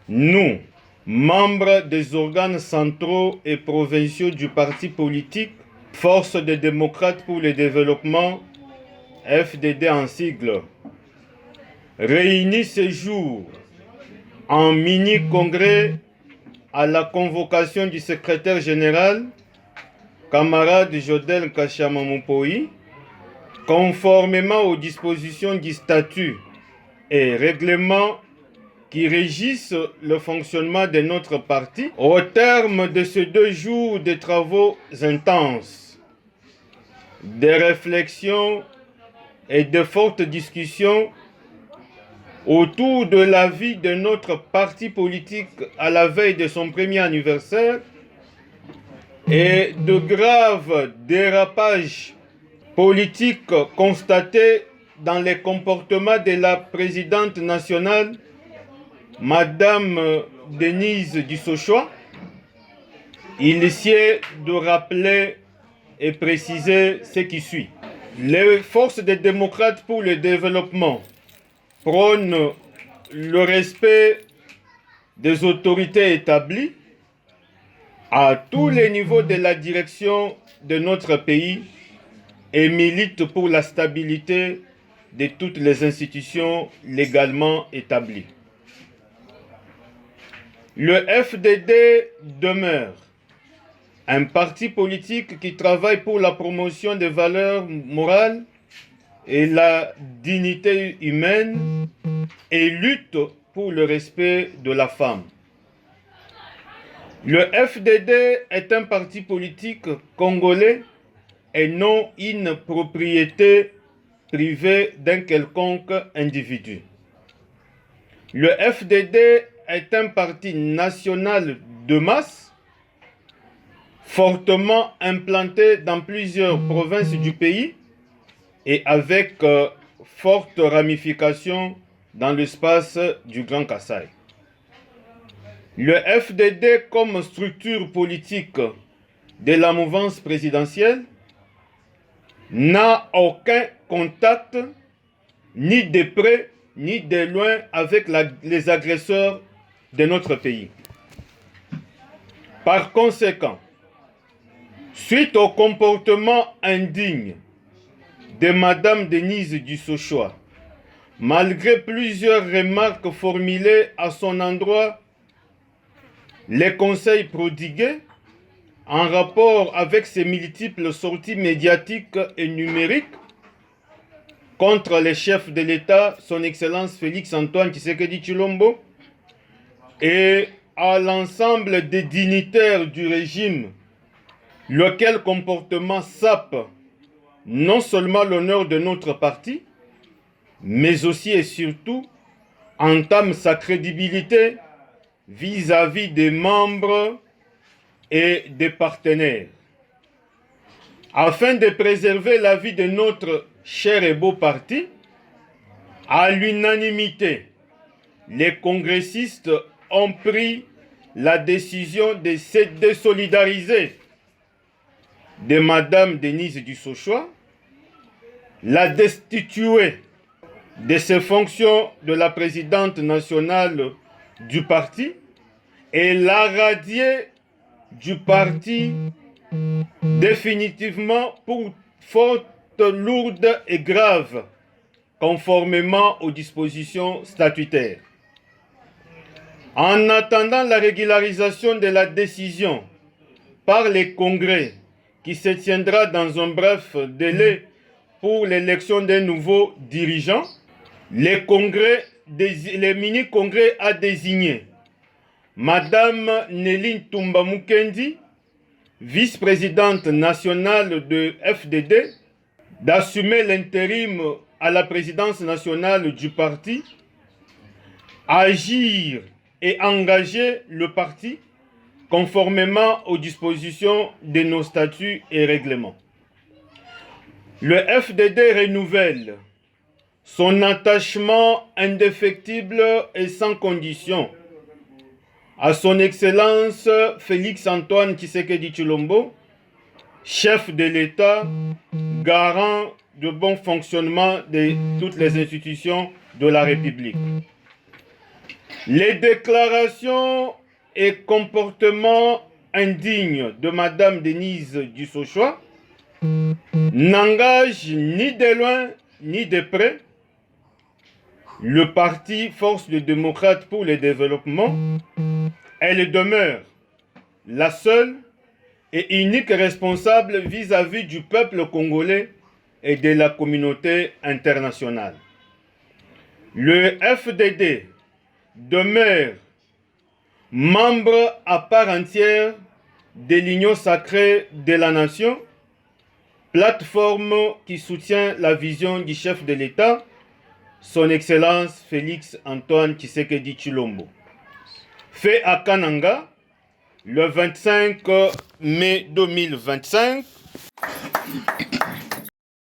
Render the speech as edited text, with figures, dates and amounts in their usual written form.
Nous, membres des organes centraux et provinciaux du parti politique, Force des démocrates pour le développement, FDD en sigle, réunis ce jour en mini-congrès à la convocation du secrétaire général, camarade Jodel Kachamamoupoui, conformément aux dispositions du statut et règlements qui régissent le fonctionnement de notre parti, au terme de ces 2 jours de travaux intenses, de réflexions et de fortes discussions autour de la vie de notre parti politique à la veille de son premier anniversaire et de graves dérapages politiques constatés dans les comportements de la présidente nationale, Madame Denise Dussochoa, il est de rappeler et préciser ce qui suit. Les forces des démocrates pour le développement prônent le respect des autorités établies à tous les niveaux de la direction de notre pays et militent pour la stabilité de toutes les institutions légalement établies. Le FDD demeure un parti politique qui travaille pour la promotion des valeurs morales et la dignité humaine et lutte pour le respect de la femme. Le FDD est un parti politique congolais et non une propriété privée d'un quelconque individu. Le FDD est un parti national de masse, fortement implanté dans plusieurs provinces du pays et avec forte ramification dans l'espace du Grand Kasaï. Le FDD comme structure politique de la mouvance présidentielle n'a aucun contact, ni de près, ni de loin, avec les agresseurs de notre pays. Par conséquent, suite au comportement indigne de Madame Denise Dussochoa, malgré plusieurs remarques formulées à son endroit, les conseils prodigués en rapport avec ses multiples sorties médiatiques et numériques contre les chefs de l'État, son Excellence Félix Antoine Tshisekedi Tshilombo, et à l'ensemble des dignitaires du régime, lequel comportement sape non seulement l'honneur de notre parti, mais aussi et surtout entame sa crédibilité vis-à-vis des membres et des partenaires. Afin de préserver la vie de notre cher et beau parti, à l'unanimité, les congressistes ont pris la décision de se désolidariser de Madame Denise Dussochoa, la destituer de ses fonctions de la présidente nationale du parti et la radier du parti définitivement pour faute lourde et grave, conformément aux dispositions statutaires. En attendant la régularisation de la décision par les congrès qui se tiendra dans un bref délai pour l'élection d'un nouveau dirigeant, les mini-congrès a désigné Madame Néline Toumba Mukendi, vice-présidente nationale de FDD, d'assumer l'intérim à la présidence nationale du parti, agir et engager le parti conformément aux dispositions de nos statuts et règlements. Le FDD renouvelle son attachement indéfectible et sans condition à son Excellence Félix Antoine Tshisekedi Tshilombo, chef de l'État, garant du bon fonctionnement de toutes les institutions de la République. Les déclarations et comportements indignes de Madame Denise Dussochoa n'engagent ni de loin ni de près le parti Force des démocrates pour le développement. Elle demeure la seule et unique responsable vis-à-vis du peuple congolais et de la communauté internationale. Le FDD demeure membre à part entière de l'Union sacrée de la nation, plateforme qui soutient la vision du chef de l'État, son Excellence Félix Antoine Tshisekedi Tshilombo. Fait à Kananga, le 25 mai 2025,